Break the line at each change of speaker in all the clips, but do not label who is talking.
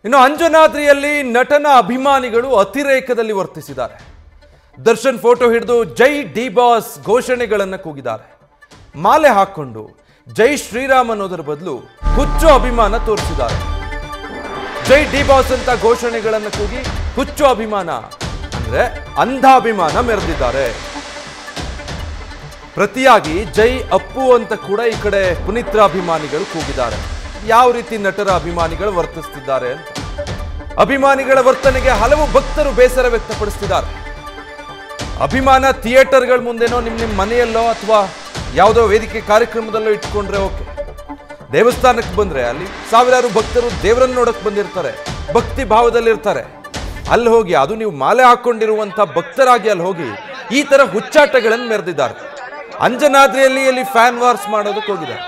ಇನ್ನು ಅಂಜನಾದ್ರಿಯಲ್ಲಿ ನಟನ ಅಭಿಮಾನಿಗಳು ಅತಿರೇಕದಲ್ಲಿ ವರ್ತಿಸಿದ್ದಾರೆ. ದರ್ಶನ್ ಫೋಟೋ ಹಿಡಿದು ಜೈ ಡಿ ಬಾಸ್ ಘೋಷಣೆಗಳನ್ನು ಕೂಗಿದ್ದಾರೆ. ಮಾಲೆ ಹಾಕೊಂಡು ಜೈ ಶ್ರೀರಾಮ್ ಅನ್ನೋದರ ಬದಲು ಹುಚ್ಚು ಅಭಿಮಾನ ತೋರಿಸಿದ್ದಾರೆ. ಜೈ ಡಿ ಬಾಸ್ ಅಂತ ಘೋಷಣೆಗಳನ್ನು ಕೂಗಿ ಹುಚ್ಚು ಅಭಿಮಾನ ಅಂದ್ರೆ ಅಂಧಾಭಿಮಾನ ಮೆರೆದಿದ್ದಾರೆ. ಪ್ರತಿಯಾಗಿ ಜೈ ಅಪ್ಪು ಅಂತ ಕೂಡ ಈ ಕಡೆ ಪುನೀತ್ರ ಅಭಿಮಾನಿಗಳು ಕೂಗಿದ್ದಾರೆ. ಯಾವ ರೀತಿ ನಟರ ಅಭಿಮಾನಿಗಳು ವರ್ತಿಸುತ್ತಿದ್ದಾರೆ ಅಂತ. ಅಭಿಮಾನಿಗಳ ವರ್ತನೆಗೆ ಹಲವು ಭಕ್ತರು ಬೇಸರ ವ್ಯಕ್ತಪಡಿಸುತ್ತಿದ್ದಾರೆ. ಅಭಿಮಾನ ಥಿಯೇಟರ್ಗಳ ಮುಂದೆನೋ ನಿಮ್ಮ ಮನೆಯಲ್ಲೋ ಅಥವಾ ಯಾವುದೋ ವೇದಿಕೆ ಕಾರ್ಯಕ್ರಮದಲ್ಲೋ ಇಟ್ಕೊಂಡ್ರೆ ಓಕೆ. ದೇವಸ್ಥಾನಕ್ಕೆ ಬಂದ್ರೆ ಅಲ್ಲಿ ಸಾವಿರಾರು ಭಕ್ತರು ದೇವರನ್ನು ನೋಡಕ್ ಬಂದಿರ್ತಾರೆ, ಭಕ್ತಿ ಭಾವದಲ್ಲಿರ್ತಾರೆ. ಅಲ್ಲಿ ಹೋಗಿ ಅದು ನೀವು ಮಾಲೆ ಹಾಕೊಂಡಿರುವಂತ ಭಕ್ತರಾಗಿ ಅಲ್ಲಿ ಹೋಗಿ ಈ ತರ ಹುಚ್ಚಾಟಗಳನ್ನು ಮೆರೆದಿದ್ದಾರೆ. ಅಂಜನಾದ್ರಿಯಲ್ಲಿ ಫ್ಯಾನ್ ವಾರ್ಸ್ ಮಾಡೋದಕ್ಕೆ ಹೋಗಿದ್ದಾರೆ.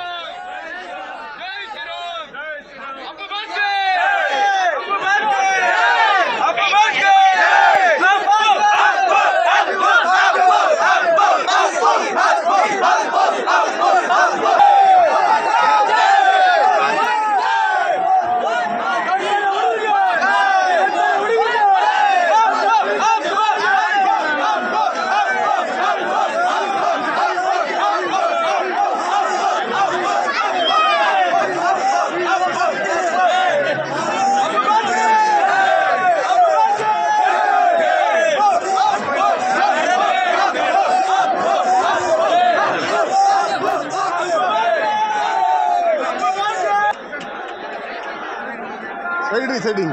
ಸೈಡಿಂಗ್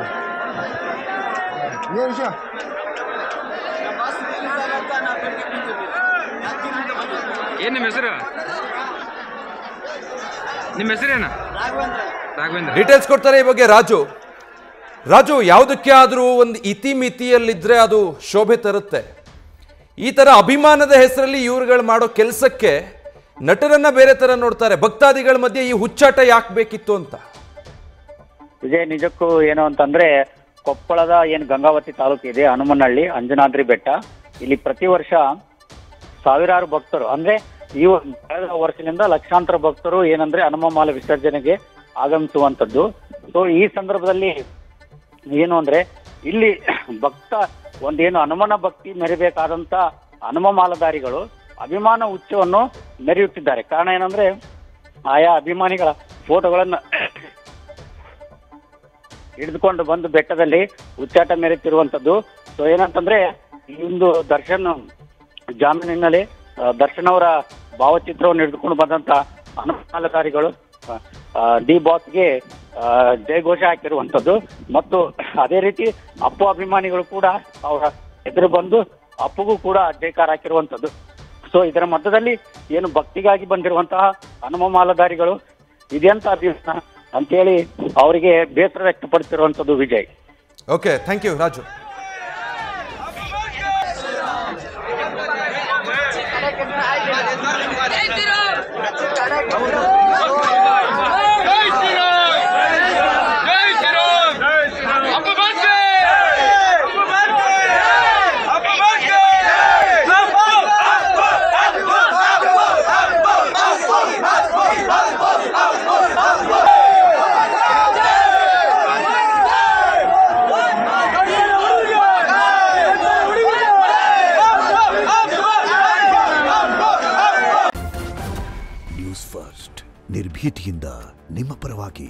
ವಿಷಯ
ಏನ್ ನಿಮ್ಮ ಹೆಸರು? ನಿಮ್ಮ ಹೆಸರೇನ? ರಾಘವೇಂದ್ರ.
ಡೀಟೇಲ್ಸ್ ಕೊಡ್ತಾರೆ ಈ ಬಗ್ಗೆ ರಾಜು. ಯಾವುದಕ್ಕೆ ಆದ್ರೂ ಒಂದು ಇತಿಮಿತಿಯಲ್ಲಿದ್ರೆ ಅದು ಶೋಭೆ ತರುತ್ತೆ. ಈ ತರ ಅಭಿಮಾನದ ಹೆಸರಲ್ಲಿ ಇವ್ರುಗಳು ಮಾಡೋ ಕೆಲಸಕ್ಕೆ ನಟರನ್ನ ಬೇರೆ ತರ ನೋಡ್ತಾರೆ. ಭಕ್ತಾದಿಗಳ ಮಧ್ಯೆ ಈ ಹುಚ್ಚಾಟ ಯಾಕೆ ಬೇಕಿತ್ತು ಅಂತ.
ವಿಜಯ್, ನಿಜಕ್ಕೂ ಏನು ಅಂತಂದ್ರೆ ಕೊಪ್ಪಳದ ಏನು ಗಂಗಾವತಿ ತಾಲೂಕು ಇದೆ, ಹನುಮನಹಳ್ಳಿ ಅಂಜನಾದ್ರಿ ಬೆಟ್ಟ, ಇಲ್ಲಿ ಪ್ರತಿ ವರ್ಷ ಸಾವಿರಾರು ಭಕ್ತರು ಅಂದ್ರೆ ಈ ಕಳೆದ ವರ್ಷದಿಂದ ಲಕ್ಷಾಂತರ ಭಕ್ತರು ಏನಂದ್ರೆ ಹನುಮಮಾಲೆ ವಿಸರ್ಜನೆಗೆ ಆಗಮಿಸುವಂತದ್ದು. ಸೊ ಈ ಸಂದರ್ಭದಲ್ಲಿ ಏನು ಅಂದ್ರೆ ಇಲ್ಲಿ ಭಕ್ತ ಒಂದೇನು ಹನುಮನ ಭಕ್ತಿ ಮೆರಿಬೇಕಾದಂತ ಹನುಮಮಾಲಧಾರಿಗಳು ಅಭಿಮಾನ ಉಚ್ಚವನ್ನು ಮೆರೆಯುತ್ತಿದ್ದಾರೆ. ಕಾರಣ ಏನಂದ್ರೆ ಆಯಾ ಅಭಿಮಾನಿಗಳ ಫೋಟೋಗಳನ್ನ ಹಿಡಿದುಕೊಂಡು ಬಂದು ಬೆಟ್ಟದಲ್ಲಿ ಹುಚ್ಚಾಟ ಮೆರೆತಿರುವಂತದ್ದು. ಸೊ ಏನಂತಂದ್ರೆ ಈ ಒಂದು ದರ್ಶನ್ ಜಾಮೀನಿನಲ್ಲಿ ದರ್ಶನ್ ಅವರ ಭಾವಚಿತ್ರವನ್ನು ಹಿಡಿದುಕೊಂಡು ಬಂದಂತ ಹನುಮಾಲಧಾರಿಗಳು ಡಿ ಬಾಸ್ಗೆ ಜಯಘೋಷ ಹಾಕಿರುವಂತದ್ದು. ಮತ್ತು ಅದೇ ರೀತಿ ಅಪ್ಪು ಅಭಿಮಾನಿಗಳು ಕೂಡ ಅವರ ಎದುರು ಬಂದು ಅಪ್ಪುಗೂ ಕೂಡ ಜಯಕಾರ ಹಾಕಿರುವಂತದ್ದು. ಸೊ ಇದರ ಮಧ್ಯದಲ್ಲಿ ಏನು ಭಕ್ತಿಗಾಗಿ ಬಂದಿರುವಂತಹ ಹನುಮಾಲಧಾರಿಗಳು ಇದೆಂತ ಅಭಿಮಾನ ಅಂತೇಳಿ ಅವರಿಗೆ ಬೇಸರ ವ್ಯಕ್ತಪಡಿಸಿರುವಂತದ್ದು. Vijay,
okay, thank you Raju.
News first ನಿರ್ಭೀತಿಯಿಂದ ನಿಮ್ಮ ಪರವಾಗಿ.